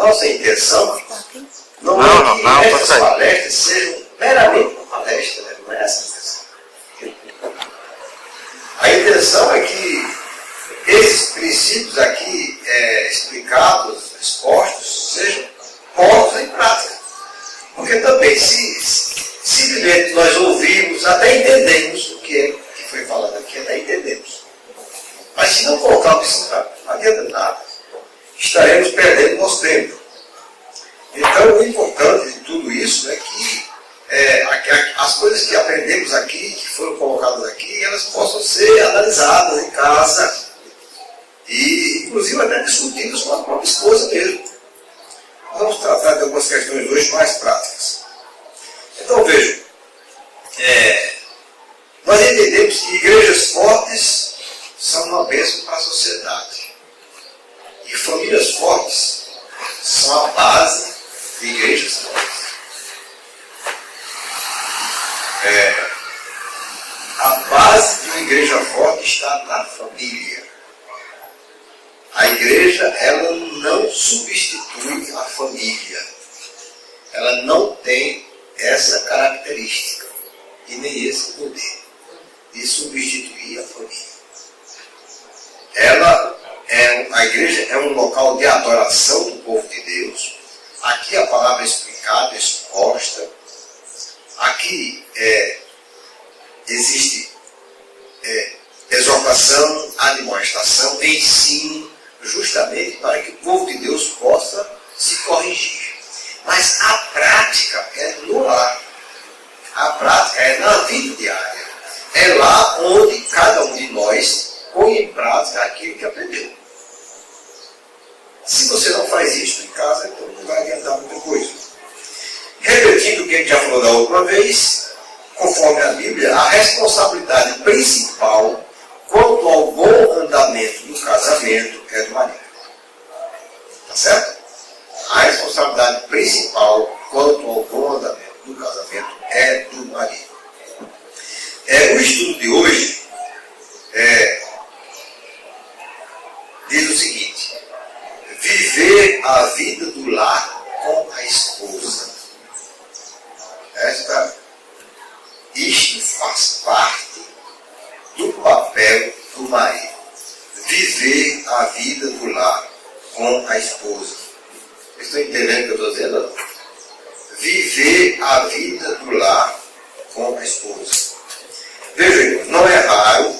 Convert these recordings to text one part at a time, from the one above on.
nossa intenção não é que essas palestras sejam meramente uma palestra, né? Não é essa a intenção. A intenção é que esses princípios aqui explicados, expostos, sejam postos em prática. Porque também, se simplesmente nós ouvimos, até entendemos o que foi falado aqui, até entendemos. Mas se não colocarmos isso em prática, não adianta nada. Estaremos perdendo nosso tempo. Então, o importante de tudo isso é que as coisas que aprendemos aqui, que foram colocadas aqui, elas possam ser analisadas em casa e, inclusive, até discutidas com a própria esposa mesmo. Vamos tratar de algumas questões hoje mais práticas. Então, vejam, nós entendemos que igrejas fortes são uma bênção para a sociedade. E famílias fortes são a base de igrejas fortes. A base de uma igreja forte está na família. A igreja, ela não substitui a família. Ela não tem essa característica e nem esse poder de substituir a família. A igreja é um local de adoração do povo de Deus. Aqui a palavra é explicada, exposta. Aqui existe exortação, admoestação, ensino, justamente para que o povo de Deus possa se corrigir. Mas a prática é no lar. A prática é na vida diária. É lá onde cada um de nós põe em prática aquilo que aprendeu. Se você não faz isso em casa, então não vai adiantar muita coisa. Repetindo o que a gente já falou da última vez, conforme a Bíblia, a responsabilidade principal quanto ao bom andamento do casamento é do marido. Tá certo? A responsabilidade principal quanto ao bom andamento do casamento é do marido. O estudo de hoje diz o seguinte: viver a vida do lar com a esposa. Isto faz parte do papel do marido. Viver a vida do lar com a esposa. Vocês estão entendendo o que eu estou dizendo? Viver a vida do lar com a esposa. Vejam, não é raro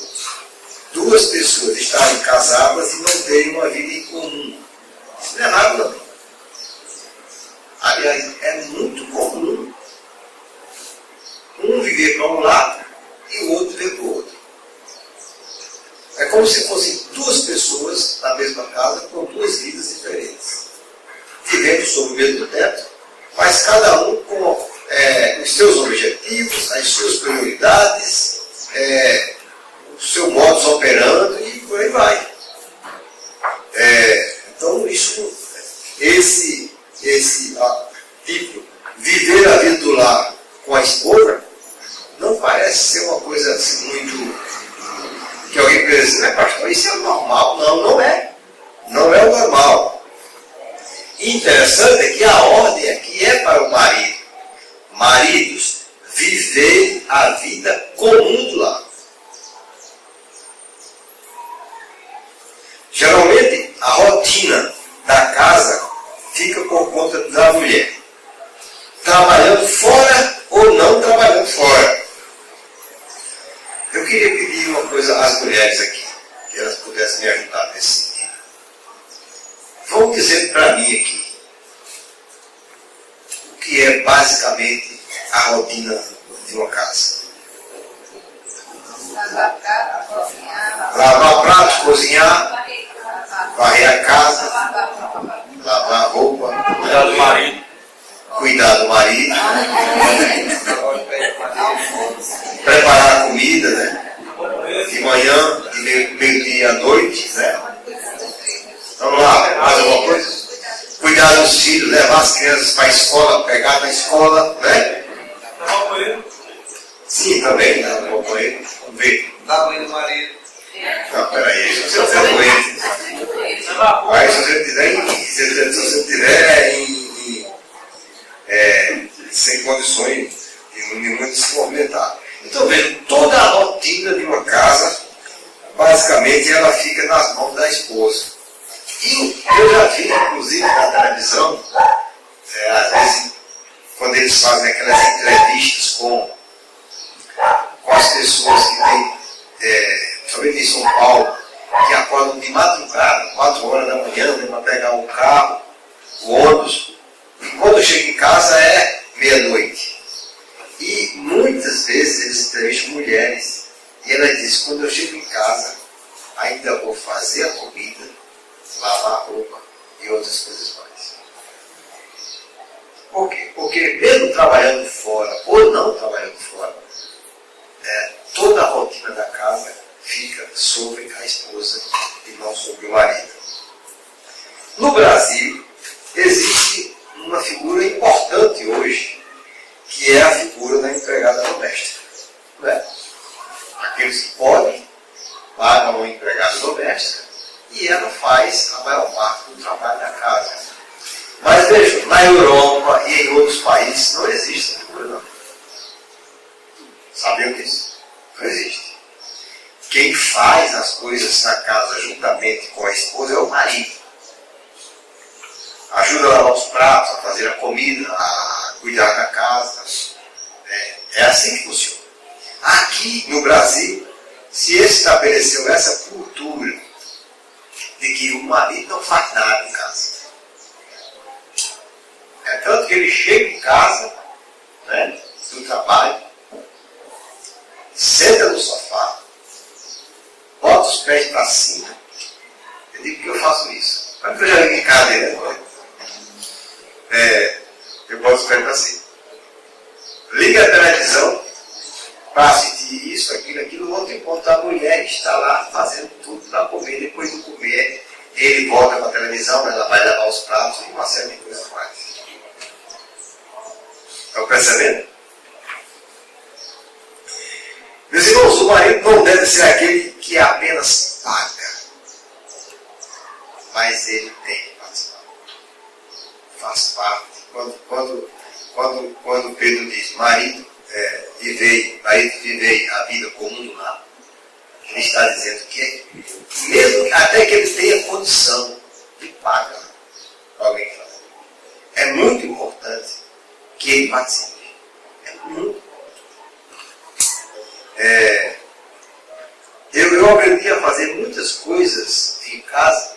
duas pessoas estarem casadas e não terem uma vida em comum. Isso não é raro, não. Aliás, é muito comum um viver para um lado e o outro viver para o outro. É como se fossem duas pessoas na mesma casa com duas vidas diferentes, vivendo sob o mesmo teto, mas cada um com os seus objetivos, as suas prioridades, o seu modus operandi e por aí vai. Então, esse tipo, viver a vida do lar com a esposa, não parece ser uma coisa assim muito... que alguém pensa assim, mas pastor, isso é normal. Não, não é. Não é o normal. Interessante é que a ordem aqui é para o marido. Maridos, viver a vida comum do lar. Geralmente, a rotina da casa fica por conta da mulher. Trabalhando fora ou não trabalhando fora. Eu queria pedir uma coisa às mulheres aqui, que elas pudessem me ajudar nesse sentido. Vão dizer para mim aqui o que é basicamente a rotina de uma casa. Lavar prato, cozinhar, varrer a casa, lavar a roupa, cuidar do marido, preparar a comida, né? De manhã, de meio-dia à noite, né? Vamos lá, mais alguma coisa? Cuidar dos filhos, levar as crianças para a escola, pegar na escola, né? Sim, também, dar um banheiro. Vamos ver. Dar banho no marido. Não, peraí, se você não aguenta. Mas se você tiver sem condições nenhuma de se movimentar. Então veja, toda a rotina de uma casa, basicamente, ela fica nas mãos da esposa. E eu já vi, inclusive, na televisão, às vezes, quando eles fazem aquelas entrevistas com as pessoas que têm, principalmente em São Paulo, que acordam de madrugada, 4 horas da manhã, para pegar o carro, o ônibus, e quando chega em casa é meia-noite. E muitas vezes eles entrevistam mulheres, e elas dizem, quando eu chego em casa, ainda vou fazer a comida, lavar a roupa e outras coisas mais. Por quê? Porque mesmo trabalhando fora, ou não trabalhando fora, toda a rotina da casa fica sobre a esposa e não sobre o marido. No Brasil, existe uma figura importante hoje, que é a figura da empregada doméstica. Não é? Aqueles que podem, pagam uma empregada doméstica e ela faz a maior parte do trabalho da casa. Mas vejam, na Europa e em outros países não existe essa figura, não. Sabiam disso? Não existe. Quem faz as coisas na casa juntamente com a esposa é o marido. Ajuda a lavar os pratos, a fazer a comida, a cuidar da casa. É assim que funciona. Aqui no Brasil se estabeleceu essa cultura de que o marido não faz nada em casa. É tanto que ele chega em casa, do trabalho, senta no sofá, bota os pés para cima. Eu digo que eu faço isso. Mas eu já vi em casa dele, eu boto os pés para cima. Liga a televisão para assistir isso, aquilo, outro, enquanto a mulher está lá fazendo tudo para comer. Depois de comer, ele volta para a televisão, ela vai lavar os pratos e uma série de coisas mais. Estão percebendo? Meus irmãos, o marido não deve ser aquele que apenas paga, mas ele tem que participar. Faz parte. Quando Pedro diz, marido, vivei a vida comum do lar, ele está dizendo que, mesmo até que ele tenha condição de pagar para alguém fazer, é muito importante que ele participe. É muito importante. Eu aprendi a fazer muitas coisas em casa,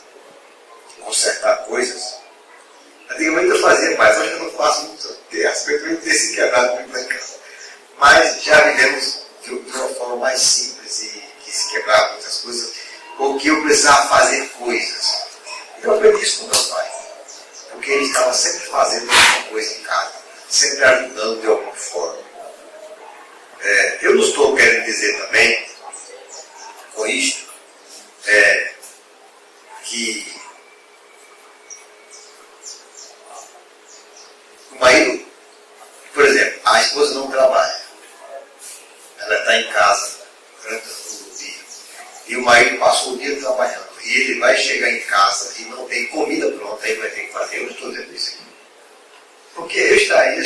consertar coisas. Antigamente eu fazia mais, hoje eu não faço muito, porque as coisas não têm se quebrado muito na casa. Mas já vivemos de uma forma mais simples e que se quebrava muitas coisas, porque eu precisava fazer coisas. Então eu aprendi isso com meu pai, porque ele estava sempre fazendo alguma coisa em casa, sempre ajudando de alguma forma. Eu não estou querendo dizer também, com isto, que o marido, por exemplo, a esposa não trabalha, ela está em casa durante o dia, e o marido passou o dia trabalhando, e ele vai chegar em casa e não tem comida pronta, ele vai ter que fazer. Eu não estou dizendo isso aqui, porque eu estaria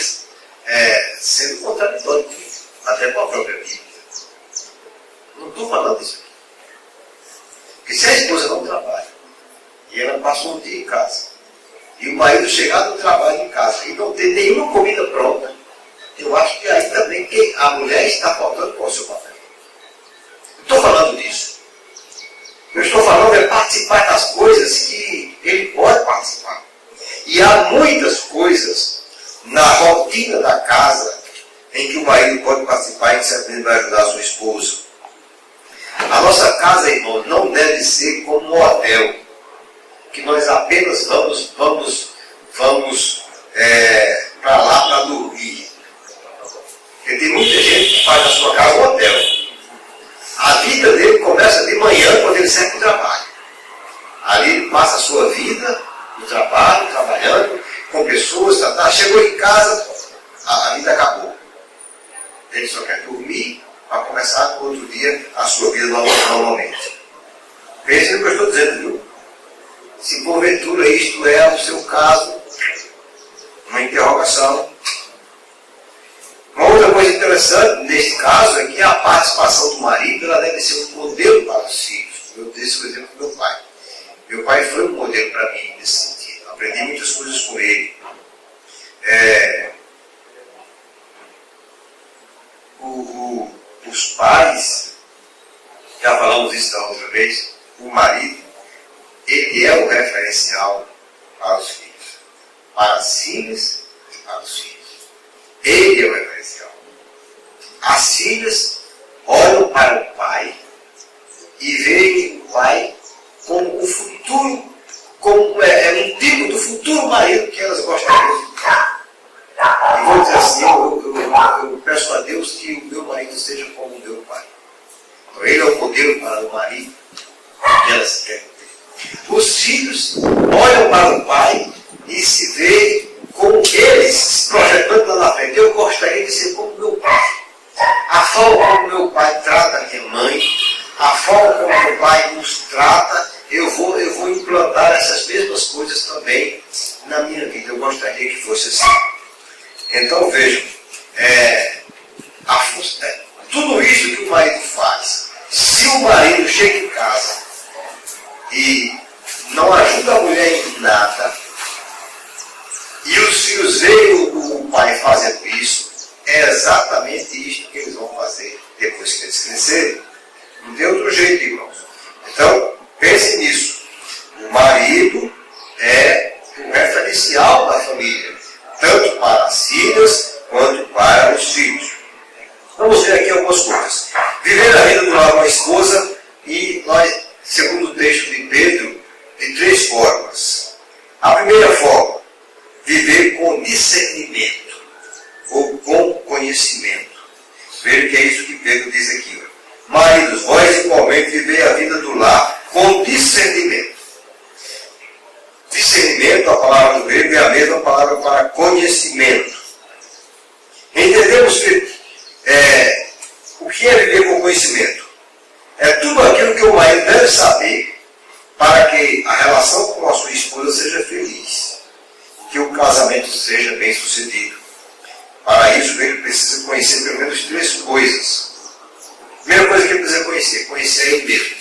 sendo contraditório com isso, até com a própria Bíblia. Não estou falando disso aqui. Porque se a esposa não trabalha, e ela passou um dia em casa, e o marido chegar do trabalho em casa e não ter nenhuma comida pronta, eu acho que aí também que a mulher está faltando com o seu papel. Não estou falando disso. Eu estou falando é participar das coisas que ele pode participar. E há muitas coisas na rotina da casa em que o marido pode participar e que certamente vai ajudar a sua esposa. A nossa casa, irmão, não deve ser como um hotel, que nós apenas vamos para lá para dormir. Porque tem muita gente que faz da sua casa um hotel. A vida dele começa de manhã, quando ele sai para o trabalho. Ali ele passa a sua vida no trabalho, trabalhando, com pessoas, chegou em casa, a vida acabou. Ele só quer dormir para começar no outro dia a sua vida normalmente. Pense no que eu estou dizendo, viu? Se porventura isto é o seu caso, uma interrogação. Uma outra coisa interessante neste caso é que a participação do marido ela deve ser um modelo para os filhos. Eu disse o exemplo do meu pai. Meu pai foi um modelo para mim nesse sentido. Aprendi muitas coisas com ele. Os pais, já falamos isso da outra vez, o marido, ele é o referencial para os filhos. Para as filhas e para os filhos. Ele é o referencial. As filhas olham para o pai e veem o pai como o futuro, como é um tipo do futuro marido que elas gostariam de ter. E vou dizer assim, eu peço a Deus que o meu marido seja como o meu pai. Então ele é o modelo para o marido que elas querem ter. Os filhos olham para o pai e se veem como eles se projetando lá na frente. Eu gostaria de ser como meu pai. A forma como meu pai trata a minha mãe, a forma como meu pai nos trata, eu vou implantar essas mesmas coisas também na minha vida. Eu gostaria que fosse assim. Então vejam, tudo isso que o marido faz, se o marido chega em casa e não ajuda a mulher em nada, e os filhos veem o pai fazendo isso, é exatamente isso que eles vão fazer depois que eles crescerem. Não tem outro jeito, irmãos. Então, pense nisso. O marido é o referencial da família, tanto para as filhas quanto para os filhos. Vamos ver aqui algumas coisas. Viver a vida do lar com a esposa, e nós, segundo o texto de Pedro, de 3 formas. A primeira forma, viver com discernimento, ou com conhecimento. Veja que é isso que Pedro diz aqui. Maridos, vós igualmente vivei a vida do lar com discernimento. Discernimento, a palavra do grego, é a mesma palavra para conhecimento. Entendemos que o que é viver com conhecimento? É tudo aquilo que o marido deve saber para que a relação com a sua esposa seja feliz, que o casamento seja bem sucedido. Para isso, ele precisa conhecer pelo menos 3 coisas. A primeira coisa que ele precisa conhecer ele mesmo.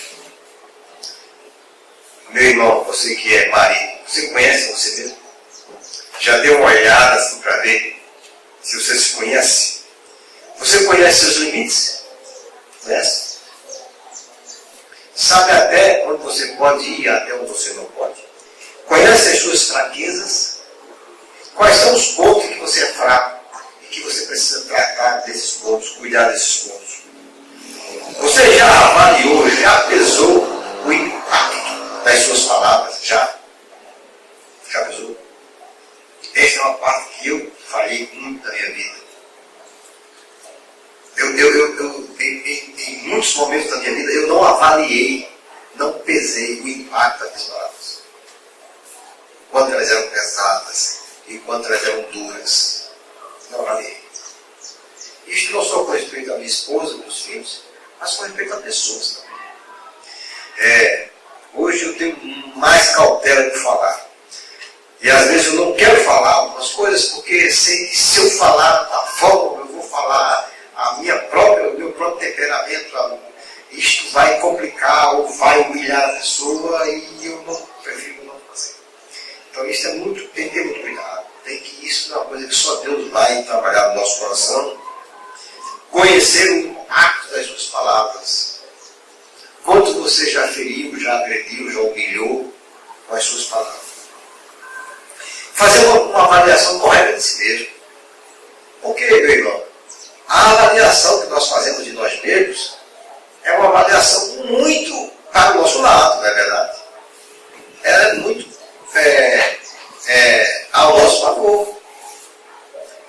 Meu irmão, você que é marido, você conhece você mesmo? Já deu uma olhada assim para ver se você se conhece? Você conhece seus limites? Conhece? Sabe até onde você pode ir e até onde você não pode? Conhece as suas fraquezas? Quais são os pontos que você é fraco e que você precisa tratar desses pontos, cuidar desses pontos? Você já avaliou, já pesou o impacto das suas palavras? Já pesou? Esta é uma parte que eu falei muito da minha vida. Em muitos momentos da minha vida, eu não avaliei, não pesei o impacto das minhas palavras. Quanto elas eram pesadas e quanto elas eram duras. Não avaliei. Isto não só com respeito à minha esposa, meus filhos, mas com respeito a pessoas também. Hoje eu tenho mais cautela de falar. E às vezes eu não quero falar algumas coisas porque sei que se eu falar da forma como eu vou falar, o meu próprio temperamento, isto vai complicar ou vai humilhar a pessoa e eu prefiro não fazer. Então isso tem que ter muito cuidado. Isso é uma coisa que só Deus vai trabalhar no nosso coração. Conhecer o impacto das suas palavras. Quanto você já feriu, já agrediu, já humilhou com as suas palavras. Fazer uma avaliação correta de si mesmo. Por quê, meu irmão? A avaliação que nós fazemos de nós mesmos é uma avaliação muito para o nosso lado, não é verdade? Ela é muito ao nosso favor.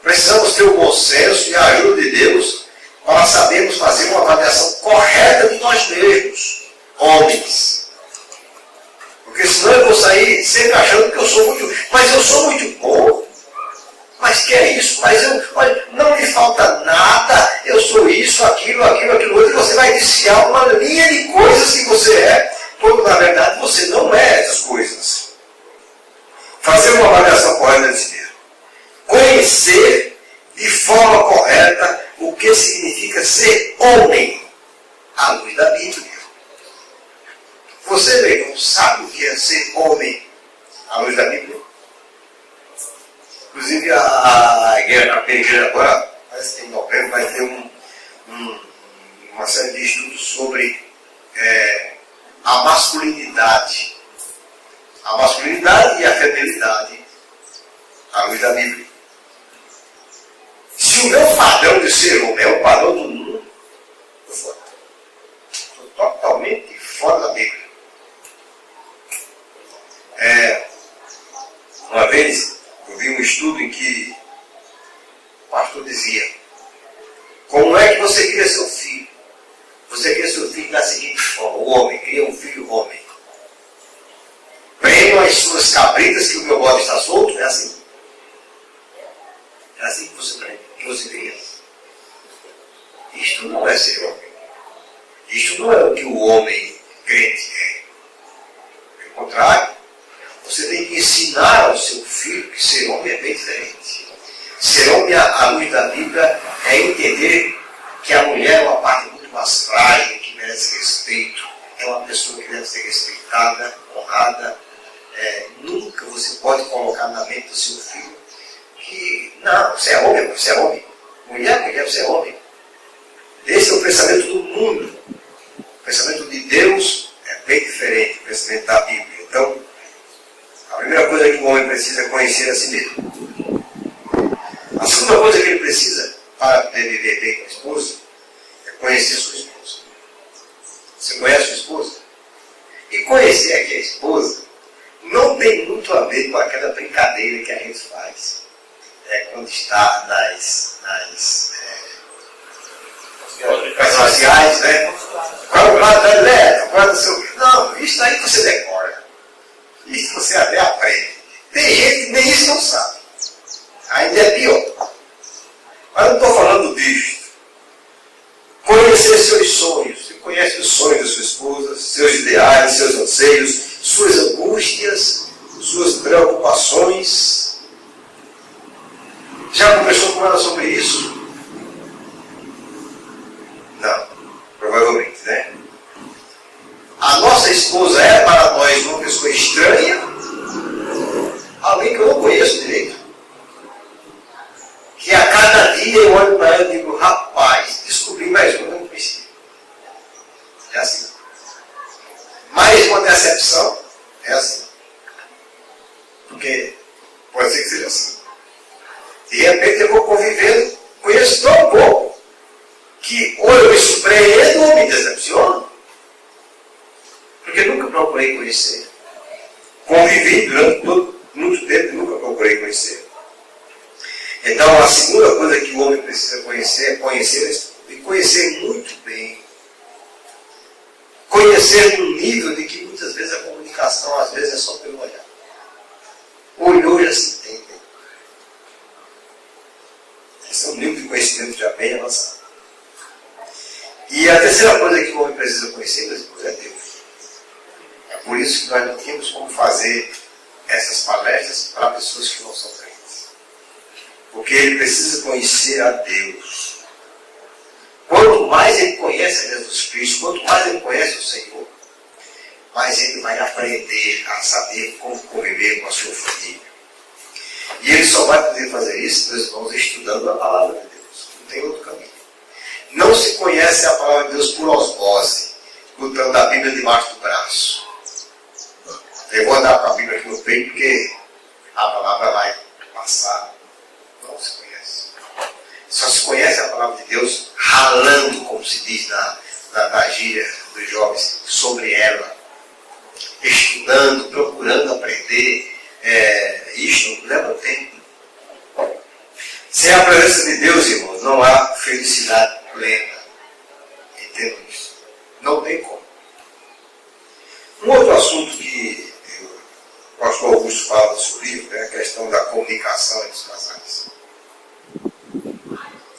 Precisamos ter o bom senso e a ajuda de Deus para sabermos fazer uma avaliação correta de nós mesmos, homens. Porque senão eu vou sair sempre achando que eu sou muito bom. Mas que é isso? Mas não me falta nada, eu sou isso, aquilo outro, e você vai iniciar uma linha de coisas que você é, quando na verdade você não é essas coisas. Fazer uma avaliação correta de si mesmo. Conhecer de forma correta o que significa ser homem à luz da Bíblia. Você, meu irmão, sabe o que é ser homem à luz da Bíblia? Inclusive a igreja agora, parece que em novembro vai ter uma série de estudos sobre a masculinidade. A masculinidade e a feminilidade à luz da Bíblia. Se o meu padrão de ser homem é o padrão do mundo, eu estou totalmente fora da Bíblia. Uma vez eu vi um estudo em que o pastor dizia: como é que você cria seu filho? Você cria seu filho da seguinte forma: o homem cria um filho homem. Prendam as suas cabritas que o meu bode está solto. É assim. É assim que você prende, que você cria. Isto não é ser homem. Isto não é o que o homem crente é. Pelo contrário, você tem que ensinar ao seu filho que ser homem é bem diferente. Ser homem à luz da Bíblia é entender que a mulher é uma parte muito mais frágil, que merece respeito, é uma pessoa que deve ser respeitada, honrada. Nunca você pode colocar na mente do seu filho que, não, você é homem, você é homem. Mulher, você é homem. Esse é o pensamento do mundo. O pensamento de Deus é bem diferente do pensamento da Bíblia. Então, a primeira coisa que o homem precisa é conhecer a si mesmo. A segunda coisa que ele precisa para poder viver bem com a esposa é conhecer a sua esposa. Você conhece a sua esposa? E conhecer aqui a esposa não tem muito a ver com aquela brincadeira que a gente faz quando está nas redes sociais, né? Qual é o lado da elétrica? Qual é o seu... Não, isso aí você decora. Isso você até aprende. Tem gente que nem isso não sabe. Ainda é pior. Mas não estou falando disso. Conhecer seus sonhos. Você conhece os sonhos da sua esposa, seus ideais, seus anseios, suas angústias, suas preocupações. Já conversou com ela sobre isso? Não. Provavelmente, né? A nossa esposa é para nós uma pessoa estranha, alguém que eu não conheço direito. Que a cada dia eu olho para ela e digo: rapaz, descobri mais uma que eu não conhecia. É assim. Mais uma decepção, é assim. Porque pode ser que seja assim. De repente eu vou convivendo, conheço tão pouco, que ou eu me surpreendo ou me decepciono. Porque nunca procurei conhecer. Convivi durante muito tempo e nunca procurei conhecer. Então a segunda coisa que o homem precisa conhecer é conhecer e conhecer muito bem. Conhecer num nível de que muitas vezes a comunicação às vezes é só pelo olhar. Olhou já se entende. Esse é um nível de conhecimento já bem avançado. E a terceira coisa que o homem precisa conhecer, meus irmãos, é Deus. É por isso que nós não temos como fazer essas palestras para pessoas que não são crentes. Porque ele precisa conhecer a Deus. Quanto mais ele conhece a Jesus Cristo, quanto mais ele conhece o Senhor, mais ele vai aprender a saber como conviver com a sua família. E ele só vai poder fazer isso, meus irmãos, estudando a palavra de Deus. Não tem outro caminho. Não se conhece a palavra de Deus por osmose, botando a Bíblia debaixo do braço. Eu vou andar com a Bíblia aqui no peito porque a palavra vai passar. Não se conhece. Só se conhece a palavra de Deus ralando, como se diz na gíria dos jovens, sobre ela. Estudando, procurando aprender. Isso leva tempo. Sem a presença de Deus, irmãos, não há felicidade plena. Entendo isso. Não tem como. Um outro assunto que o pastor Augusto fala no seu livro é a questão da comunicação entre os casais.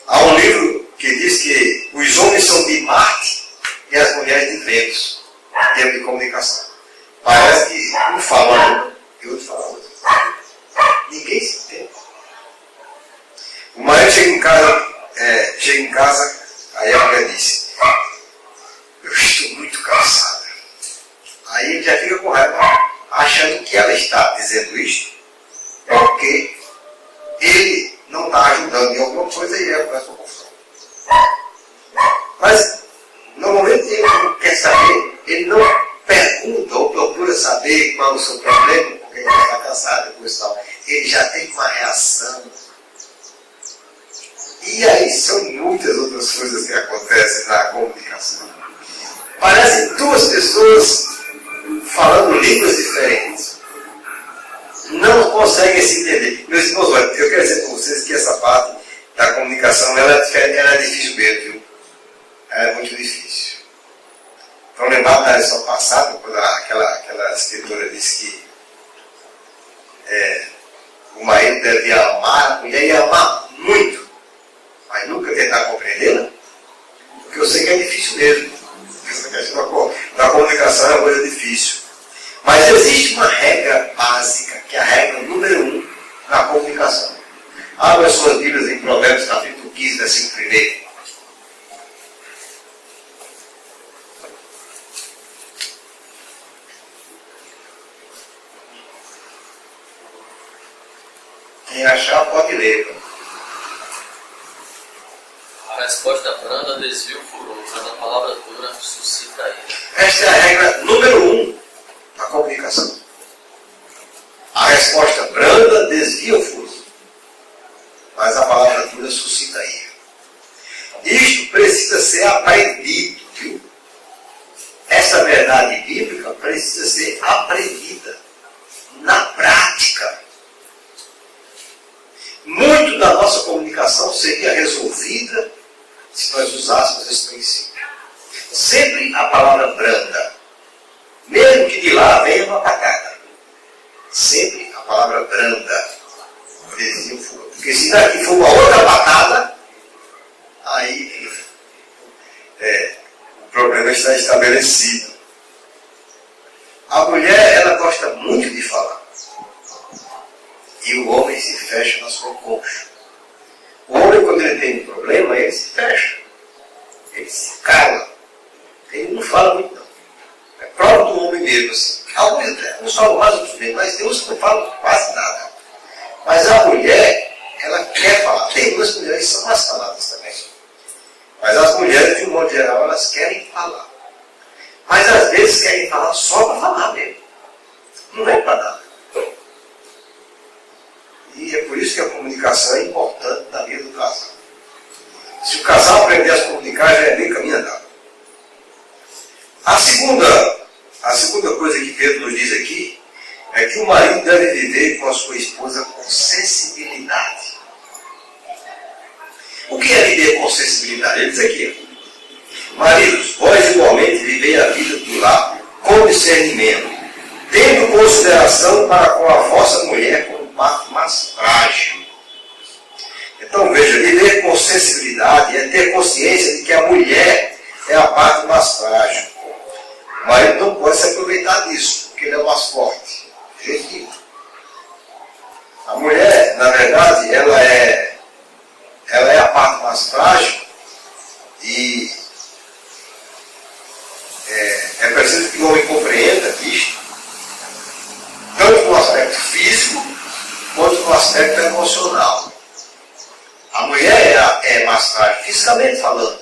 Há um livro que diz que os homens são de Marte e as mulheres de Vênus. E é de comunicação. Parece que um fala uma e o outro fala outra. Ninguém se entende. O marido chega em casa, aí a mulher disse: eu estou muito cansada. Aí ele já fica com raiva, achando que ela está dizendo isto porque ele não está ajudando em alguma coisa e ela começa a confusão. Mas, normalmente, ele não quer saber, ele não pergunta ou procura saber qual é o seu problema, porque ele está cansado e coisa e tal. Ele já tem uma reação. E aí são muitas outras coisas que acontecem na comunicação. Parecem duas pessoas falando línguas diferentes. Não conseguem se entender. Meus irmãos, olha, eu quero dizer para vocês que essa parte da comunicação ela é difícil mesmo, viu? Ela é muito difícil. Então, lembrar da lição passada, quando aquela escritora disse que o marido deve amar a mulher e amar muito, mas nunca tentar compreendê-la, porque eu sei que é difícil mesmo. Essa questão da comunicação é uma coisa difícil. Mas existe uma regra básica, que é a regra número 1 na comunicação. Abra as suas Bíblias em Provérbios capítulo 15, versículo 1. Quem achar pode ler. A resposta branda desvia o furor, mas a palavra dura suscita ira. Esta é a regra número 1 na comunicação. A resposta branda desvia o furor, mas a palavra dura suscita ira. Isto precisa ser aprendido, viu? Essa verdade bíblica precisa ser aprendida na prática. Muito da nossa comunicação seria resolvida se nós usássemos esse princípio. Sempre a palavra branda, mesmo que de lá venha uma patada, sempre a palavra branda desvia o furor. Porque se daqui for uma outra patada, aí o problema está estabelecido. A mulher, ela gosta muito de falar. E o homem se fecha na sua concha. O homem, quando ele tem um problema, ele se fecha. Ele se cala. Ele não fala muito, não. É prova do homem mesmo, assim. Alguns falam mais, outros menos, mas tem uns que não falam quase nada. Mas a mulher, ela quer falar. Tem duas mulheres que são mais faladas também. Mas as mulheres, de um modo geral, elas querem falar. Mas às vezes querem falar só para falar mesmo. Não é para nada. E é por isso que a comunicação é importante na vida do casal. Se o casal aprender a se comunicar, já é bem caminho andado. A segunda coisa que Pedro nos diz aqui é que o marido deve viver com a sua esposa com sensibilidade. O que é viver com sensibilidade? Ele diz aqui: maridos, vós igualmente vivei a vida do lar com discernimento, tendo consideração para com a vossa mulher como parte mais frágil. Então veja, viver com sensibilidade é ter consciência de que a mulher é a parte mais frágil. O marido não pode se aproveitar disso, porque ele é o mais forte. De jeito nenhum. A mulher, na verdade, ela é a parte mais frágil e é preciso que o homem compreenda isto, tanto no aspecto físico quanto no aspecto emocional. A mulher é mais frágil, fisicamente falando.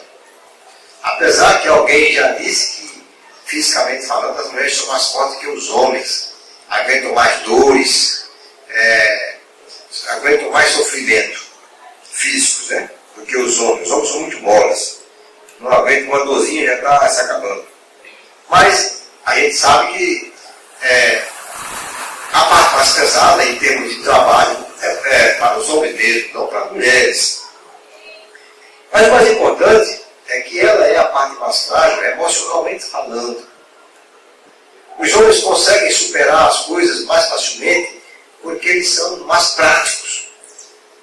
Apesar que alguém já disse que, fisicamente falando, as mulheres são mais fortes que os homens. Aguentam mais dores, aguentam mais sofrimento físicos, né, do que os homens. Os homens são muito moles. Não aguentam uma dorzinha, já está se acabando. Mas a gente sabe que a parte mais pesada em termos de trabalho é para os homens mesmo, não para as mulheres. Mas o mais importante é que ela é a parte mais frágil, emocionalmente falando. Os homens conseguem superar as coisas mais facilmente porque eles são mais práticos.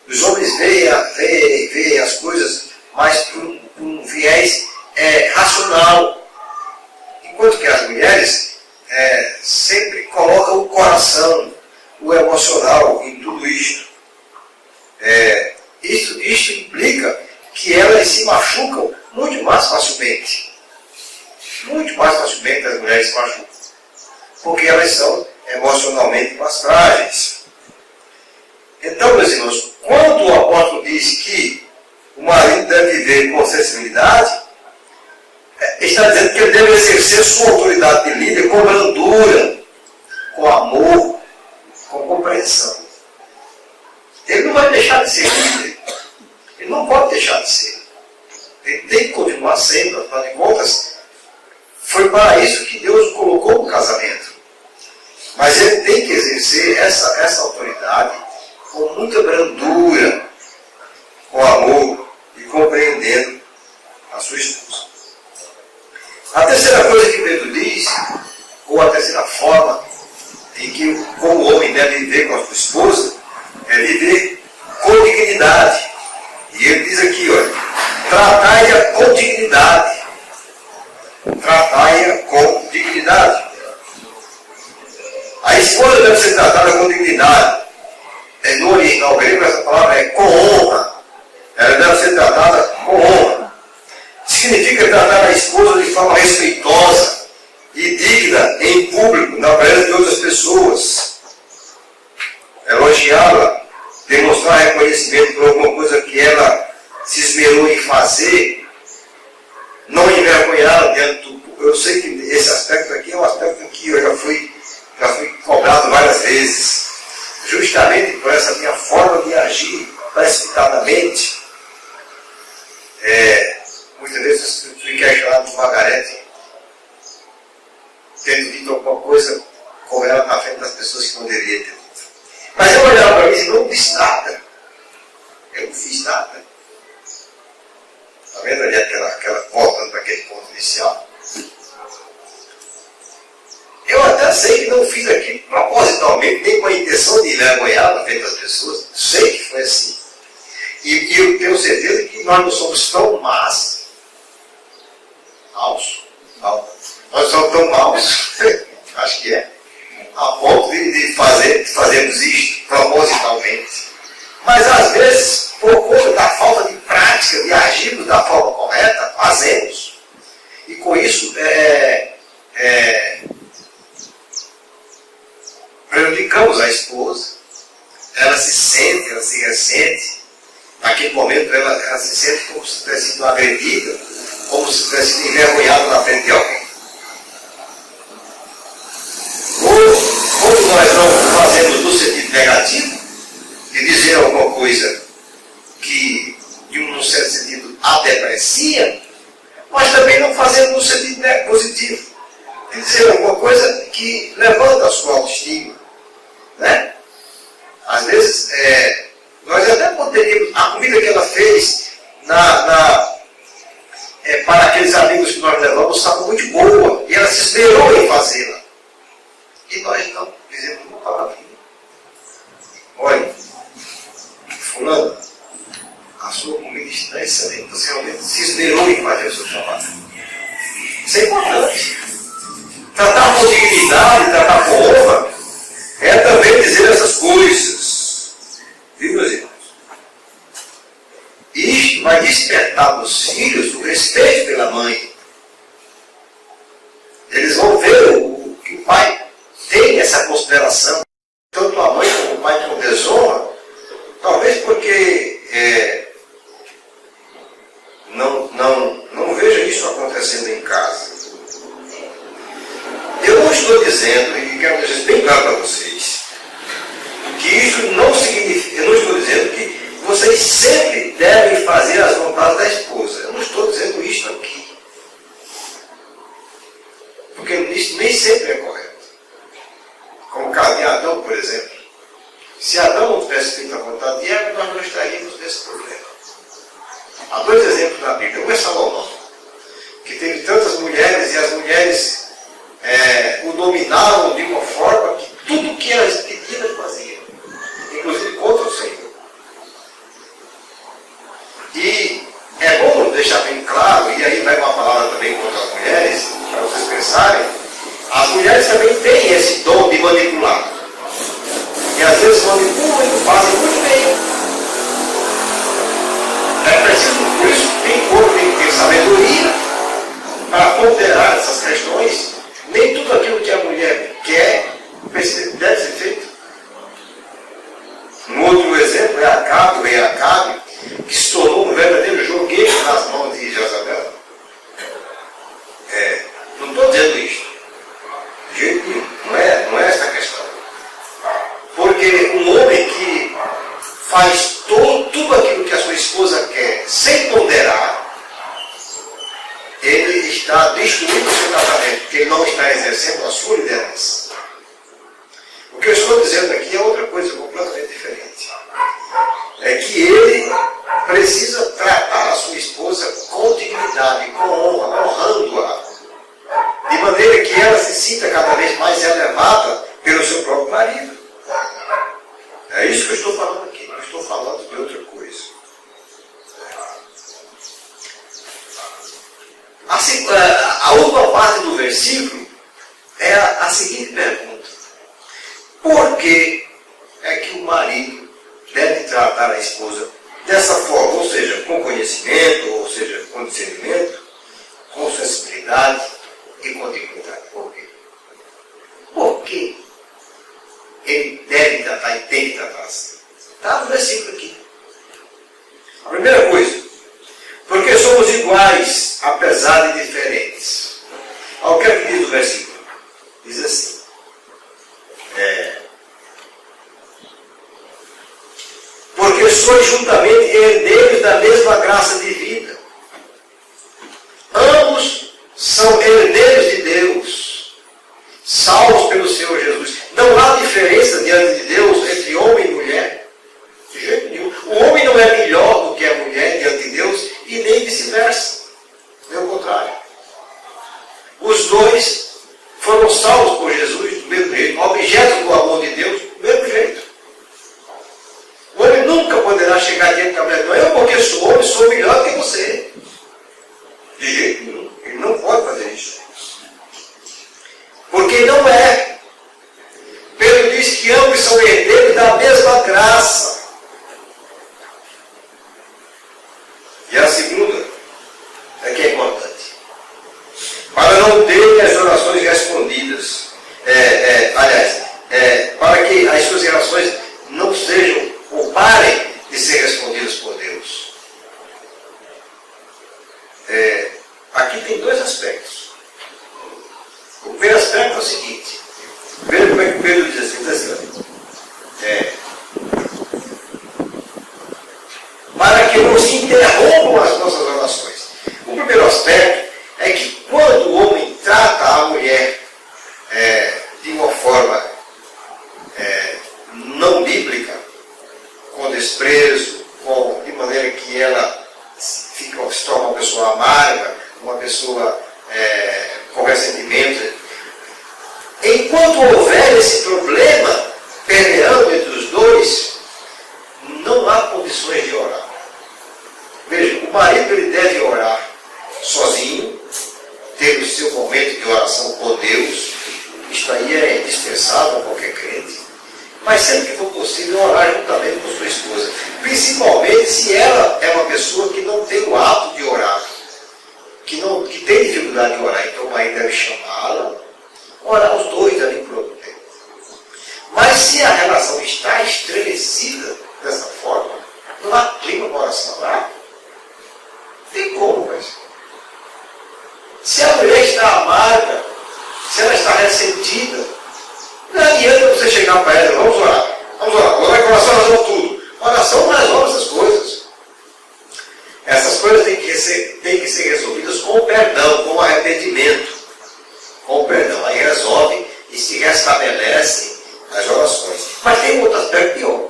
Os homens veem as coisas mais por um viés racional. enquanto que as mulheres sempre colocam o coração, o emocional em tudo isto. Isso implica que elas se machucam muito mais facilmente. Muito mais facilmente as mulheres se machucam. Porque elas são emocionalmente mais frágeis. Então, meus irmãos, quando o apóstolo diz que o marido deve viver com sensibilidade, está dizendo que ele deve exercer sua autoridade de líder com brandura, com amor, com compreensão. Ele não vai deixar de ser líder. Ele não pode deixar de ser. Ele tem que continuar sendo, afinal de contas, foi para isso que Deus o colocou no casamento. Mas ele tem que exercer essa autoridade com muita brandura, com amor e compreendendo a sua esposa. A terceira coisa que Pedro diz, ou a terceira forma em que como o homem deve viver com a sua esposa, é viver com dignidade. E ele diz aqui, olha, tratai-a com dignidade. Tratai-a com dignidade. A esposa deve ser tratada com dignidade. No original grego, essa palavra é com honra. Ela deve ser tratada com honra. Significa tratar a esposa de forma respeitosa e digna em público, na presença de outras pessoas. Elogiá-la, demonstrar reconhecimento por alguma coisa que ela se esmerou em fazer, não envergonhá-la diante do público. Eu sei que esse aspecto aqui é um aspecto que eu já fui cobrado várias vezes, justamente por essa minha forma de agir precipitadamente. Muitas vezes eu fui questionado por Margarete, tendo dito alguma coisa com ela na frente das pessoas que não deveria ter dito. Mas eu olhava para mim e não disse nada. Eu não fiz nada. Está vendo ali aquela voltando para aquele ponto inicial? Eu até sei que não fiz aquilo propositalmente, nem com a intenção de envergonhar na frente das pessoas. Sei que foi assim. E eu tenho certeza que nós não somos tão maus. Nós somos tão maus, acho que é, a ponto de fazermos isto propositalmente. Mas às vezes, por conta da falta de prática, de agirmos da forma correta, fazemos. E com isso, prejudicamos a esposa. Ela se ressente. Naquele momento, ela se sente como se tivesse sido agredida, como se tivesse sido envergonhada na frente de alguém. Ou, quando nós não fazemos no sentido negativo, de dizer alguma coisa que, de um certo sentido, a deprecia, mas também não fazemos no sentido positivo, de dizer alguma coisa que levanta a sua autoestima. Né? Às vezes, nós até poderíamos, a comida que ela fez para aqueles amigos que nós levamos estava muito boa, e ela se esperou em fazê-la. E nós não dizemos uma palavrinha. Olha, fulano, a sua comida está excelente, você realmente se esmerou em fazer o seu trabalho. Isso é importante. Tratar com dignidade, tratar com honra, é também dizer essas coisas. Viu, meus irmãos? Isto vai despertar nos filhos o respeito pela mãe. Eles vão ver que o pai tem essa consideração. Tanto a mãe como o pai não desonra, talvez porque não veja isso acontecendo em casa. Eu não estou dizendo, e quero deixar bem claro para vocês, que isso não significa, eu não estou dizendo que vocês sempre devem fazer as vontades da esposa. Eu não estou dizendo isso aqui. Porque isso nem sempre é correto. Como o caso de Adão, por exemplo. Se Adão não tivesse feito a vontade de Eva, nós não estaríamos nesse problema. Há dois exemplos na Bíblia. Um é Salomão, que teve tantas mulheres e as mulheres o dominavam de uma forma que tudo que elas pediam, elas faziam. Inclusive contra o Senhor. E é bom deixar bem claro, e aí vai uma palavra também contra as mulheres, para vocês pensarem, de manipular. E às vezes manipulam e fazem muito bem. É preciso, por isso, tem que ter sabedoria para ponderar essas questões. Nem tudo aquilo que a mulher quer deve ser feito. Um outro exemplo é Acabe, o rei Acabe, que se tornou um verdadeiro joguete nas mãos de Jezabel. Não estou dizendo isto. De jeito nenhum. Não é essa a questão. Porque um homem que faz tudo aquilo que a sua esposa quer sem ponderar, ele está destruindo o seu casamento, porque ele não está exercendo a sua liderança. O que eu estou dizendo aqui é outra coisa completamente diferente. É que ele precisa tratar a sua esposa com dignidade, com honra, honrando-a, de maneira que ela se sinta cada vez mais elevada pelo seu próprio marido. É isso que eu estou falando aqui, não estou falando de outra coisa. A última parte do versículo é a seguinte pergunta: por que é que o marido deve tratar a esposa dessa forma? Ou seja, com conhecimento, ou seja, com discernimento, com sensibilidade e com dignidade. Por quê? Por que ele deve tratar e tem que tratar assim? Está no versículo aqui. A primeira coisa, porque somos iguais, apesar de diferentes. Olha o que é que diz o versículo. Diz assim: porque sois juntamente herdeiros da mesma graça de vida. Ambos são herdeiros de Deus, salvos pelo Senhor Jesus. Não há diferença diante de Deus entre homem e mulher. De jeito nenhum. O homem não é melhor do que a mulher diante de Deus e nem vice-versa. Pelo contrário. Os dois foram salvos por Jesus do mesmo jeito, objetos do amor de Deus do mesmo jeito. O homem nunca poderá chegar diante da mulher: não, eu porque sou homem, sou melhor que você. De jeito nenhum. Ele não pode fazer isso. Porque não é. Pedro diz que ambos são herdeiros da mesma graça. E a segunda é que é importante. Para não terem as orações respondidas. Para que as suas orações não sejam ou parem de ser respondidas por Deus. Aqui tem dois aspectos. O primeiro aspecto é o seguinte: veja como é que Pedro diz assim, para que não se interrompam as nossas orações. O primeiro aspecto é que quando o homem trata a mulher de uma forma não bíblica, com desprezo, de maneira que ela se torna uma pessoa amarga, uma pessoa com ressentimento, enquanto houver esse problema permeando entre os dois, não há condições de orar. Veja, o marido ele deve orar sozinho, ter o seu momento de oração com Deus. Isto aí é indispensável a qualquer crente. Mas sempre que for possível, orar juntamente com sua esposa. Principalmente se ela é uma pessoa que não tem o hábito de orar, que tem dificuldade de orar. Então o marido deve chamá-la, orar os dois ali por algum tempo. Mas se a relação está estremecida dessa forma, não há clima para oração. Tem como, mas se a mulher está amarga, se ela está ressentida, não adianta você chegar para ela: vamos orar, orar com oração resolve tudo. Oração não resolve essas coisas. Essas coisas têm que ser resolvidas com perdão, com arrependimento. Com perdão, aí resolve e se restabelece as orações. Mas tem um outro aspecto pior.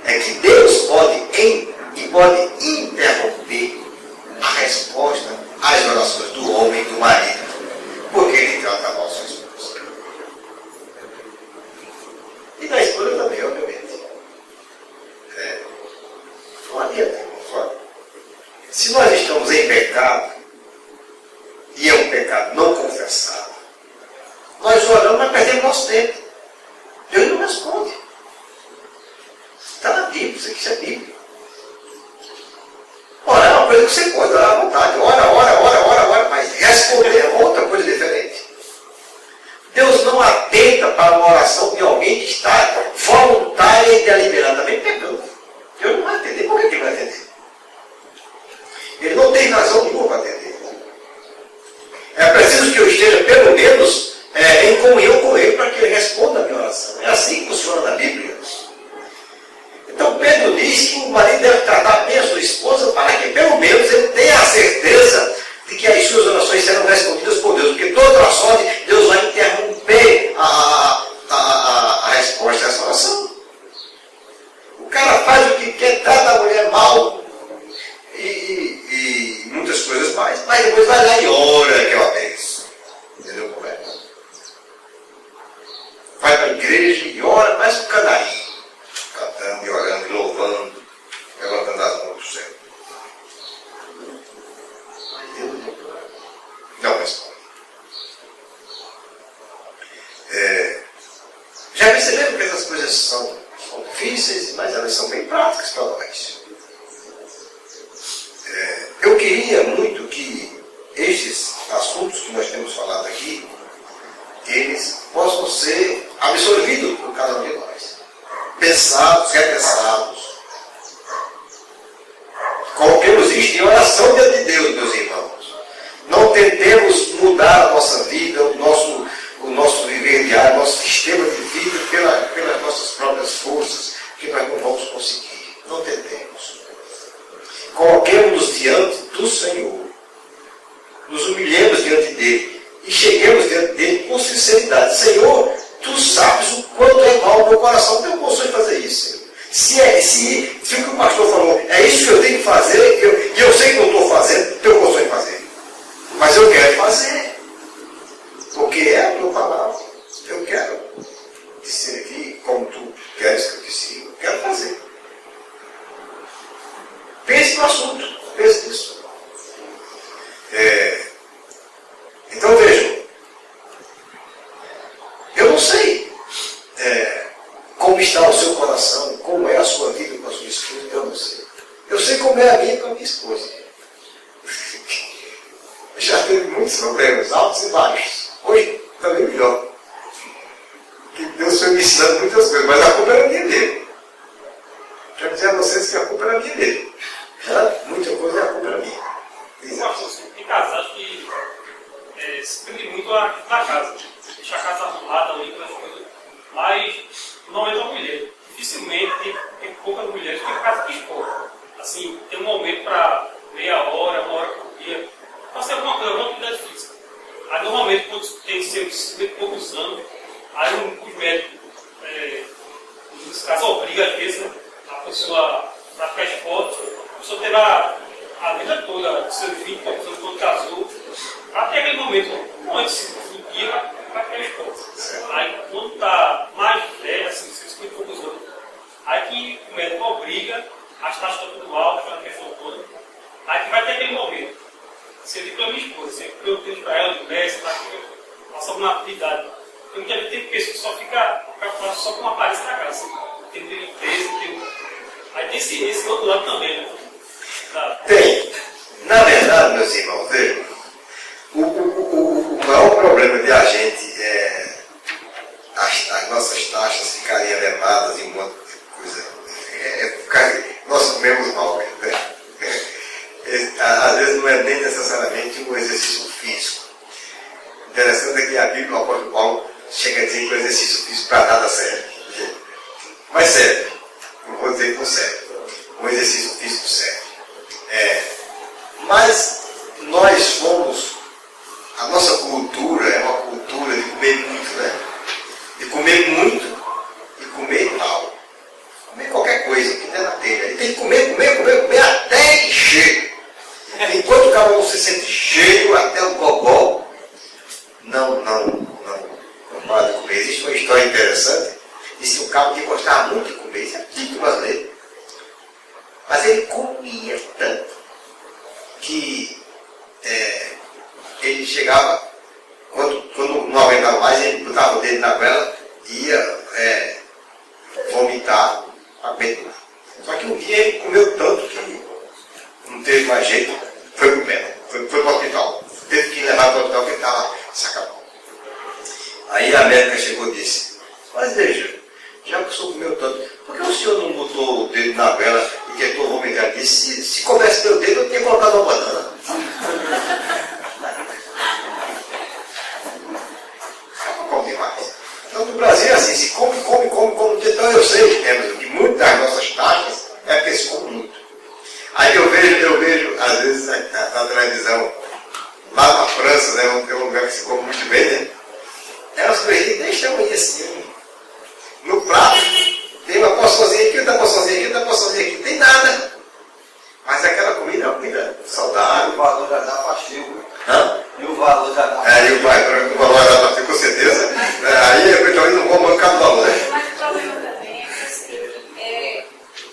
É que Deus pode interromper a resposta às orações do homem e do marido, porque ele trata mal sua esposa. E da esposa também, obviamente. Não adianta, irmãos. Se nós estamos em pecado, e é um pecado não confessado, Nós oramos, mas perdemos nosso tempo. Deus não responde. Está na Bíblia, isso é Bíblia. Orar é uma coisa que você pode orar à vontade. Ora, mas responder é outra coisa diferente. Deus não atenta para uma oração de alguém que está voluntária e deliberadamente pecando. Deus não vai atender. Por que ele vai atender? Ele não tem razão nenhuma para atender. É preciso que eu esteja, pelo menos, em comunhão com Ele para que Ele responda a minha oração. É assim que funciona na Bíblia. Então Pedro diz que o marido deve tratar bem a sua esposa para que pelo menos ele tenha a certeza de que as suas orações serão respondidas por Deus. Porque toda oração Deus vai interromper a resposta a essa oração. O cara faz o que quer, trata a mulher mal e muitas coisas mais. Mas depois vai lá e ora que eu abenço. Entendeu como é? Vai para a igreja e ora, parece um canarinho. Cantando e orando, e louvando, levantando as mãos para o céu. Mas Deus não responde. Já perceberam que essas coisas são difíceis, mas elas são bem práticas para nós. Eu queria muito que estes assuntos que nós temos falado aqui, eles possam ser absorvidos por cada um de nós. Pensados, repensados. Coloquemos isto em oração diante de Deus, meus irmãos. Não tentemos mudar a nossa vida, o nosso viver diário, o nosso sistema de vida pelas nossas próprias forças, que nós não vamos conseguir. Não tentemos. Coloquemos-nos diante do Senhor. Nos humilhemos diante dele. E cheguemos diante dele com sinceridade. Senhor, tu sabes o quanto é mal o meu coração. Não tenho condições de fazer isso, Senhor. Se o que o pastor falou, é isso que eu tenho que fazer, e eu sei que eu estou fazendo, não tenho condições de fazer. Mas eu quero fazer. Porque é a tua palavra. Eu quero dizer aqui como tu queres que eu diga. Eu quero fazer. Pense no assunto. Pense nisso. Então vejam. Eu não sei como está o seu coração, como é a sua vida com a sua esposa, eu não sei. Eu sei como é a minha com a minha esposa. Já teve muitos problemas, altos e baixos. Hoje também melhor. Que Deus foi me ensinando muitas coisas, mas a culpa era minha dele. Quero dizer a vocês que a culpa era minha dele. Muita coisa a culpa era minha. Tem casais que se prende muito a casa. Deixa a casa arrumada, limpa as coisas. Mas, normalmente, a mulher. Dificilmente tem poucas mulheres que ficam casa que expor. Assim, tem um momento para meia hora, uma hora por dia. Fazer alguma coisa, alguma atividade física. Aí, normalmente, quando tem seus 50 e poucos anos, aí os médicos, nesse caso, obriga às vezes, né, a pessoa para ficar esporte. A pessoa terá a vida toda, seus 20 e poucos anos, quando casou, até aquele momento, antes do dia, para ficar esporte. Aí, quando está mais velho, assim, 50 e poucos anos, aí que o médico obriga, as taxas estão tudo altas, aquela questão toda, aí que vai ter aquele momento. Se eu digo para minha esposa, se eu tenho para ela, de mestre, para que eu faça alguma atividade. Tem muita gente tem pessoa que só fica preocupada só com uma aparência da casa. Assim, tem limpeza, Aí tem esse outro lado também, né? Tem. Na verdade, meus irmãos, vejam, o maior problema de a gente é as nossas taxas ficarem elevadas em um monte de coisa. Nós comemos mal, né? Às vezes não é nem necessariamente um exercício físico. Interessante é que a Bíblia, o apóstolo Paulo, chega a dizer que o exercício físico para nada serve. Mas serve. Não vou dizer que não serve. Um exercício físico serve. Mas nós fomos, a nossa cultura é uma cultura de comer muito, né? De comer muito e comer mal. Comer qualquer coisa que der na telha. Ele tem que comer até encher. Enquanto o cara não se sente cheio até o gogó, não para de comer. Existe uma história interessante. Disse um cabo que gostava muito de comer. Isso é típico brasileiro. Mas ele comia tanto que ele chegava, quando quando não aguentava mais, ele botava o dedo na goela e ia vomitar a peito. Só que um dia ele comeu tanto que não teve mais jeito, foi pro médico, foi pro hospital. Teve que levar para o hospital porque ele estava sacado. Aí a médica chegou e disse, mas veja, já que o senhor comeu tanto, por que o senhor não botou o dedo na vela e tentou vomitar? Ele disse, se coubesse meu dedo, eu tinha colocado uma banana. Come mais. Então no Brasil é assim, se come. Então eu sei que temos que muitas das nossas taxas é porque se come muito. Aí eu vejo às vezes na televisão, lá na França, né, tem um lugar que se come muito bem, né? É umas coisinhas desse tamanho assim. No prato, tem uma porçãozinha aqui, outra porçãozinha aqui, outra porçãozinha aqui, não tem nada. Mas aquela comida é uma comida saudável. O valor já dá pastil. Hã? E o valor já dá Aí o valor já dá com certeza. Aí eu talvez não vou mancar o valor, né? Mas o problema também é que assim,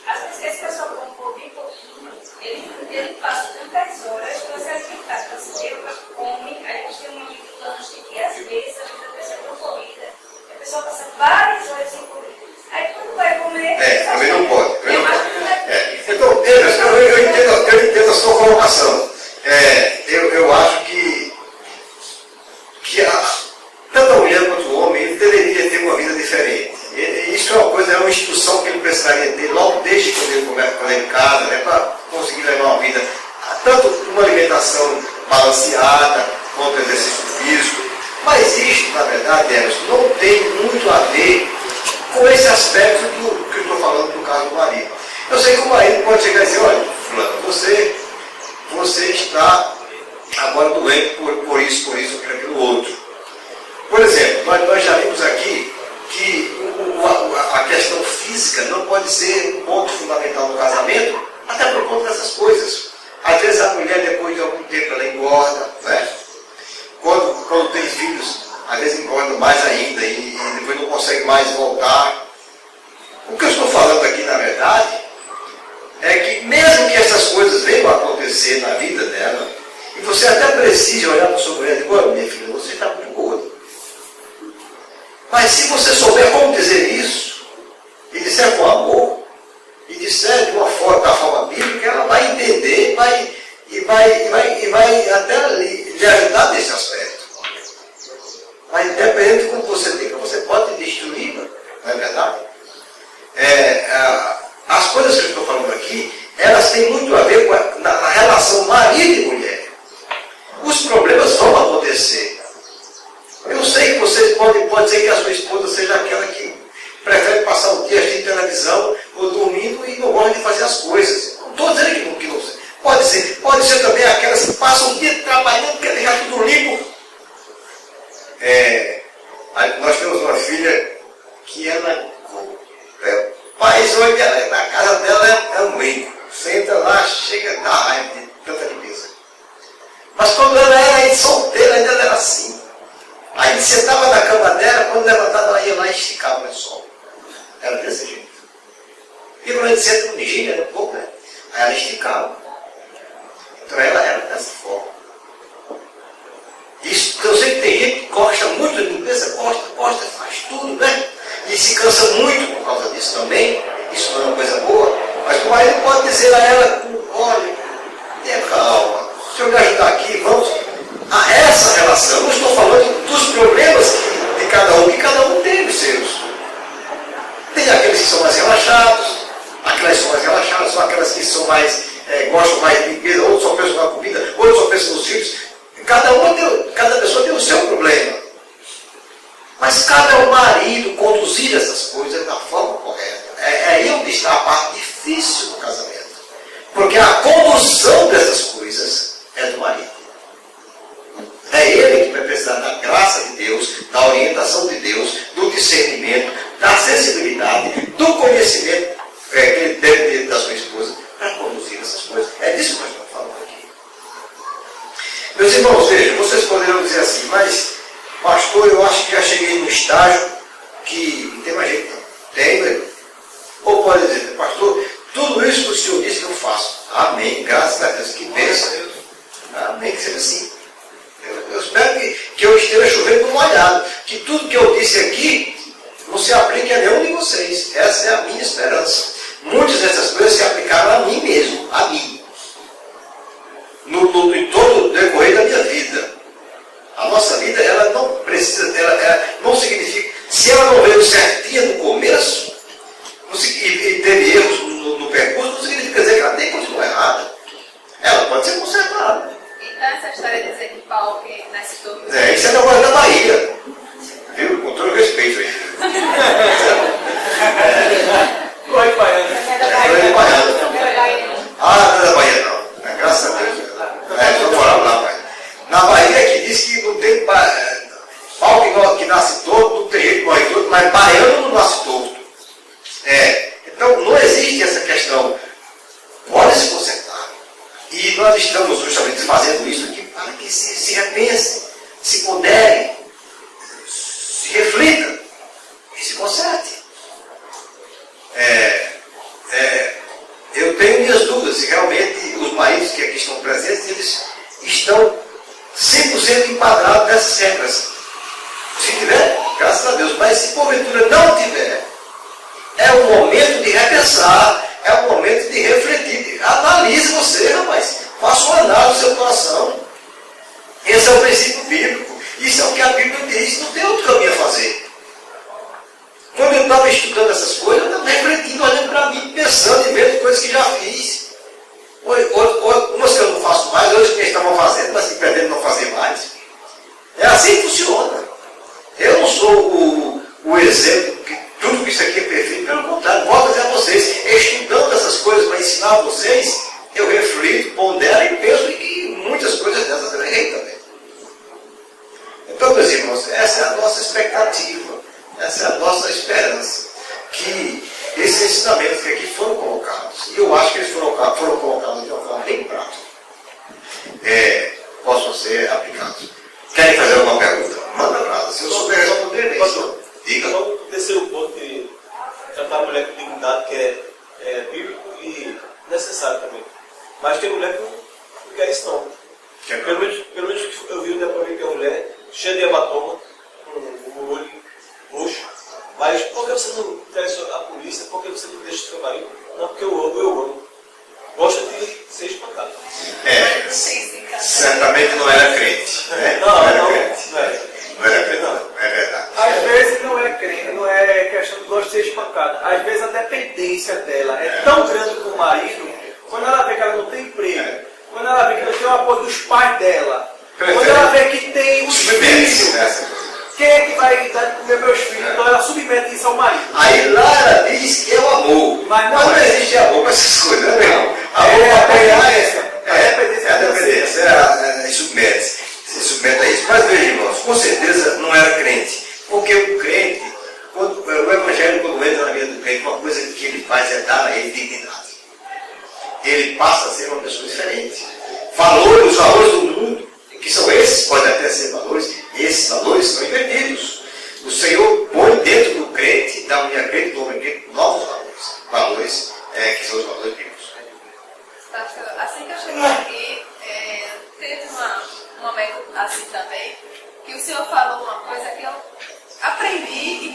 às vezes esse pessoal come bem pouquinho, ele passa tantas horas para se alimentar, para se ter come, aí a gente tem um lanche que às vezes a vida da pessoa é tão corrida, a pessoa passa várias horas sem comer. Aí quando vai comer, também não pode. Então, Eu entendo a sua colocação. Eu acho que tanto a mulher quanto o homem ele deveria ter uma vida diferente. Isso é uma instrução que ele precisaria ter logo desde quando ele começa em casa, né, para conseguir levar uma vida, tanto uma alimentação balanceada, quanto exercício físico. Mas isso, na verdade, Emerson, não tem muito a ver com esse aspecto que eu estou falando do caso do marido. Eu sei que o marido pode chegar e dizer, olha, fulano, você está agora doente por isso, por aquilo outro. Por exemplo, nós já vimos aqui que a questão física não pode ser um ponto fundamental no casamento, até por conta dessas coisas. Às vezes a mulher, depois de algum tempo, ela engorda, né? Quando tem filhos, às vezes engorda mais ainda e depois não consegue mais voltar. O que eu estou falando aqui, na verdade, é que mesmo que essas coisas venham a acontecer na vida dela, e você até precise olhar para a sua mulher e dizer, olha, minha filha, você está muito gorda. Mas se você souber como dizer isso, e disser com amor, e disser de uma forma, da forma bíblica, ela vai entender e vai até lhe ajudar nesse aspecto. Mas independente de como você diga, você pode destruí-la, não é verdade? As coisas que eu estou falando aqui, elas têm muito a ver com na relação marido e mulher. Os problemas vão acontecer. Eu sei que vocês pode ser que a sua esposa seja aquela que prefere passar o dia assistindo televisão ou dormindo e não gosta de fazer as coisas. Não estou dizendo que não sei. Pode ser também aquelas que passam o dia trabalhando, quer deixar tudo limpo. Nós temos uma filha que ela mas hoje na casa dela é um brinco. Você entra lá, chega da raiva de tanta limpeza. Mas quando ela era solteira, ainda era assim. Aí sentava na cama dela, quando levantava, ela ia lá e esticava no sol. Era desse jeito. E quando a gente senta no vigília, era pouco, né? Aí ela esticava. Então ela era dessa forma. Isso, eu sei que tem gente que gosta muito de limpeza, gosta, faz tudo, né? E se cansa muito por causa disso também. Isso não é uma coisa boa. Mas o marido pode dizer a ela, olha, tenha calma, se eu me ajudar aqui, vamos a essa relação. Eu não estou falando dos problemas de cada um, que cada um tem os seus. Tem aqueles que são mais relaxados, aquelas que são mais relaxadas, são aquelas que são mais, gostam mais de limpeza, outros só pensam na comida, outros só pensam nos filhos. Cada pessoa tem o seu problema. Mas cabe ao marido conduzir essas coisas da forma correta. É aí onde está a parte difícil do casamento. Porque a condução dessas coisas é do marido. É ele que vai precisar da graça de Deus, da orientação de Deus, do discernimento, da sensibilidade, do conhecimento que ele deve ter da sua esposa para conduzir essas coisas. É disso que nós estamos falando aqui. Meus irmãos, vejam, vocês poderão dizer assim, mas pastor, eu acho que já cheguei no estágio que não tem mais jeito não. Tem, né? Ou pode dizer, pastor, tudo isso que o Senhor disse que eu faço. Amém, graças a Deus. Que bênção. Amém, que seja assim. Eu espero que eu esteja chovendo no molhado, que tudo que eu disse aqui não se aplique a nenhum de vocês. Essa é a minha esperança. Muitas dessas coisas se aplicaram a mim mesmo, a mim. Em todo o decorrer da minha vida. A nossa vida, ela não precisa, ela não significa, se ela não veio certinha no começo, e teve erros no percurso, não significa dizer que ela tem que continuar errada. Ela pode ser consertada. Então essa história de dizer que pau que nasce todo. Isso é da voz da Bahia. Viu? Com todo respeito aí. Corre baiano. É baiano. Ah, não é da Bahia não. Graças a Deus. Eu morava lá, pai. Na Bahia é que diz que não tem pau que nasce torto, não tem jeito que morre torto, mas baiano não nasce torto. Então não existe essa questão. Pode se consertar. E nós estamos justamente fazendo isso aqui para que se repense, se pondere, se reflita e se conserte. Eu tenho minhas dúvidas se realmente os maridos que aqui estão presentes, eles estão 100% enquadrados nessas regras. Se tiver, graças a Deus. Mas se porventura não tiver, é o momento de repensar, é o momento de refletir. Analise você, rapaz. Faça uma análise do seu coração. Esse é o princípio bíblico. Isso é o que a Bíblia diz. Não tem outro caminho a fazer. Quando eu estava estudando essas coisas, eu estava refletindo, olhando para mim, pensando e vendo coisas que já fiz. Umas que eu não faço mais, outras que eles estavam fazendo, mas que pretendem não fazer mais. É assim que funciona. Eu não sou o exemplo que tudo que isso aqui é perfeito, pelo contrário, volto a dizer a vocês, estudando essas coisas para ensinar a vocês, eu reflito, pondero e penso que muitas coisas dessas eu errei também. Então, meus irmãos, essa é a nossa expectativa, essa é a nossa esperança, que esses ensinamentos que aqui foram colocados, e eu acho que eles foram colocados de uma forma bem prática, possam ser aplicados. Querem fazer alguma pergunta? Manda nada. Se eu souber responder, bem. Diga. Vamos descer o ponto de tratar a mulher com dignidade, que é bíblico e necessário também. Mas tem mulher que não quer isso não. Pelo menos eu vi o depoimento de uma mulher cheia de hematoma, com o olho roxo. Mas por que você não traz a polícia? Por que você não deixa o seu marido? Não, porque eu amo. Gosta de ser espancado. Certamente não era crente. Né? Não era crente, não. É verdade. Às vezes não é crente, não é questão de gostar de ser espancada. Às vezes a dependência dela é tão grande com o marido, quando ela vê que ela não tem emprego, quando ela vê que não tem o apoio dos pais dela, quando ela vê que tem os filhos, quem é que vai dar de comer meus filhos? Então ela submete isso ao marido. Aí lá ela diz que é o amor. Mas não existe amor para essas coisas, não. Amor para apoiar é a dependência, se submete a isso. Mas veja, irmãos, com certeza não era crente. Porque o crente, o evangelho, quando entra na vida do crente, uma coisa que ele faz é dar a ele dignidade. Ele passa a ser uma pessoa diferente. Os valores do mundo, que são esses, podem até ser valores, e esses valores são invertidos. O Senhor põe dentro do crente, da mulher crente, do homem crente, novos valores que são os valores bíblicos. Pastor, assim que eu cheguei aqui, teve um momento assim também, que o senhor falou uma coisa que eu aprendi e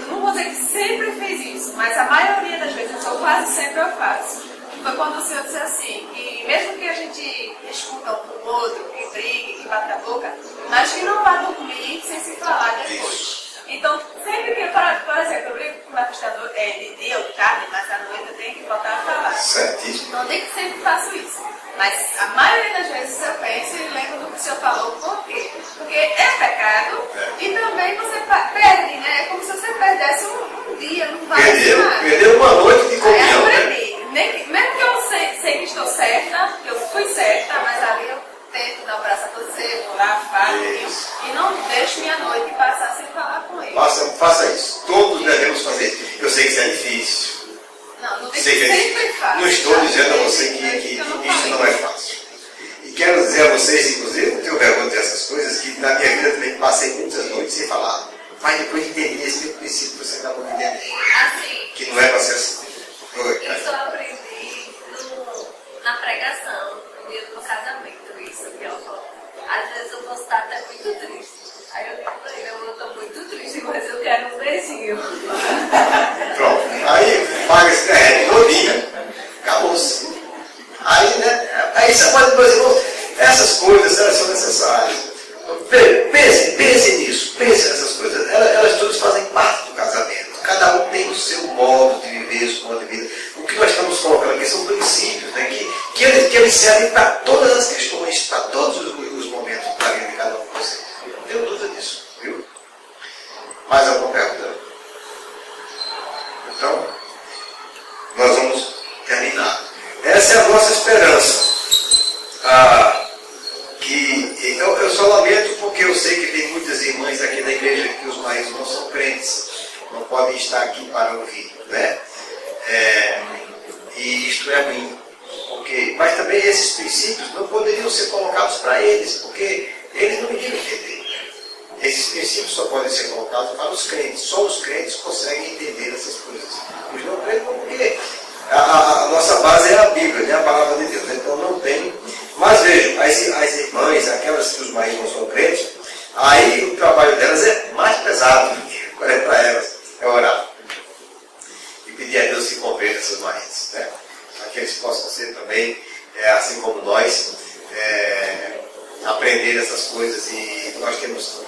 não vou dizer que sempre fez isso, mas a maioria das vezes, ou quase sempre eu faço. Foi quando o senhor disse assim, que mesmo que a gente discuta um com o outro, que brigue, que bata a boca, mas que não vá dormir sem se falar depois. Então, sempre que, por exemplo, eu brigo com o manifestador, de dia ou tarde, mas à noite eu tenho que voltar a falar. Certíssimo. Não digo que sempre faço isso, mas a maioria das vezes eu penso e lembro do que o senhor falou. Por quê? Porque é pecado e também você perde, né? É como se você perdesse um dia, não vale nada. Perdeu uma noite de comunhão. Aí eu aprendi. Mesmo que eu sei que estou certa, que eu fui certa, mas ali eu tento dar o braço a torcer, vou lá, falo, e não deixo minha noite passar sem falar com ele. Faça isso. Todos devemos fazer isso. Eu sei que isso é difícil. Não digo que sempre faço. Não estou dizendo a você que isso não é fácil. E quero dizer a vocês, inclusive, não tenho vergonha dessas coisas, que na minha vida também passei muitas noites sem falar. Mas depois entendi esse meu princípio que você acabou de entender. Assim, Que não é para ser assim. isso eu aprendi na pregação, no dia do casamento, isso que eu falo. às vezes eu posso estar até muito triste. Aí eu digo pra ele, eu estou muito triste, mas eu quero um beijinho. Pronto. Aí paga esse terreno todinho, acabou-se. Aí, né? Aí você pode dizer, essas coisas elas são necessárias. Pense nisso, pense nessas coisas. Elas todas fazem parte do casamento. Cada um tem o seu modo de viver, o seu modo de vida. O que nós estamos colocando aqui são princípios, né? que eles servem para todas as questões, para todos os momentos da vida de cada um de vocês. Não tenho dúvida disso, viu? Mais alguma pergunta? Então, nós vamos terminar. Essa é a nossa esperança. Eu só lamento porque eu sei que tem muitas irmãs aqui da igreja que os maridos não são crentes, não podem estar aqui para ouvir, né? E isto é ruim. Mas também esses princípios não poderiam ser colocados para eles, porque eles não iriam entender. Esses princípios só podem ser colocados para os crentes. Só os crentes conseguem entender essas coisas. Os não crentes não, porque a nossa base é a Bíblia, né? A palavra de Deus. Então não tem. Mas vejam, as irmãs, aquelas que os maridos não são crentes, aí o trabalho delas é mais pesado. Qual é para elas? É orar. E pedir a Deus que converta seus maridos, né? Para que eles possam ser também, assim como nós, aprender essas coisas. E nós temos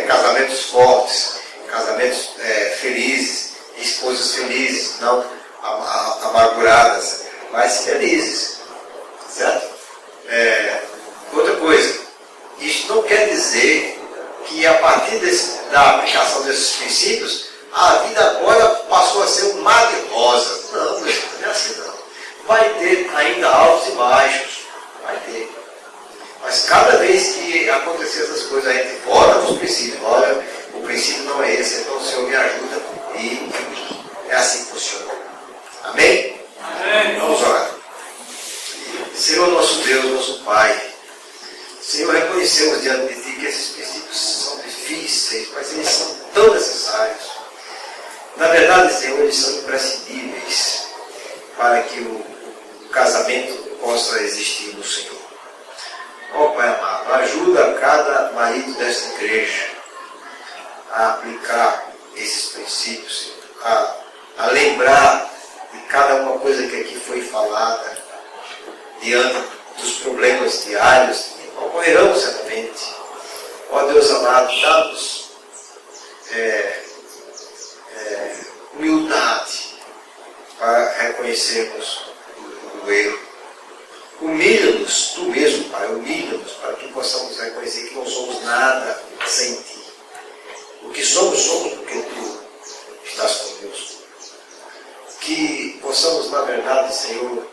casamentos fortes, casamentos felizes, esposas felizes, não amarguradas, mas felizes, certo? Outra coisa, isso não quer dizer que a partir da aplicação desses princípios, a vida agora passou a ser um mar de rosas. Não, não é assim não. Vai ter ainda altos e baixos, vai ter. Mas cada vez que acontecer essas coisas, a gente volta para os princípios. Olha, o princípio não é esse, então o Senhor me ajuda e é assim que funciona. Amém? Amém. Vamos orar. Senhor nosso Deus, nosso Pai, Senhor, reconhecemos diante de Ti que esses princípios são difíceis, mas eles são tão necessários. Na verdade, Senhor, eles são imprescindíveis para que o casamento possa existir no Senhor. Ó Pai amado, ajuda cada marido desta igreja a aplicar esses princípios, Senhor, a lembrar de cada uma coisa que aqui foi falada, diante dos problemas diários que ocorrerão certamente. Ó Deus amado, dá-nos humildade para reconhecermos o erro. Humilha-nos, Tu mesmo, Pai, humilha-nos para que possamos reconhecer que não somos nada sem Ti. O que somos, somos porque Tu estás conosco. Que possamos, na verdade, Senhor,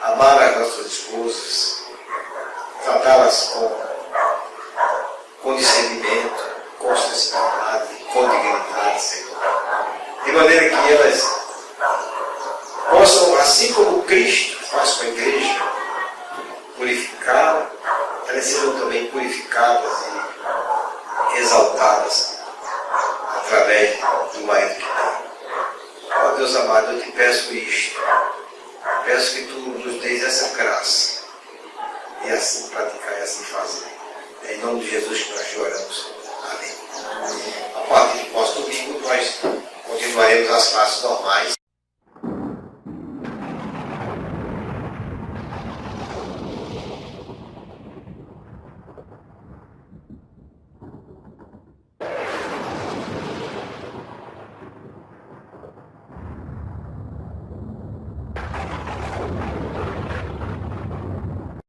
amar as nossas esposas, tratá-las com discernimento, com sensibilidade, com dignidade, Senhor. De maneira que elas possam, assim como Cristo faz com a igreja, purificá-la, elas sejam também purificadas e exaltadas através do marido que tem. Ó Deus amado, eu te peço isto. Peço que Tu nos dês essa graça e assim praticar e assim fazer. É em nome de Jesus que nós te oramos. Amém. A partir do próximo domingo nós continuaremos as classes normais.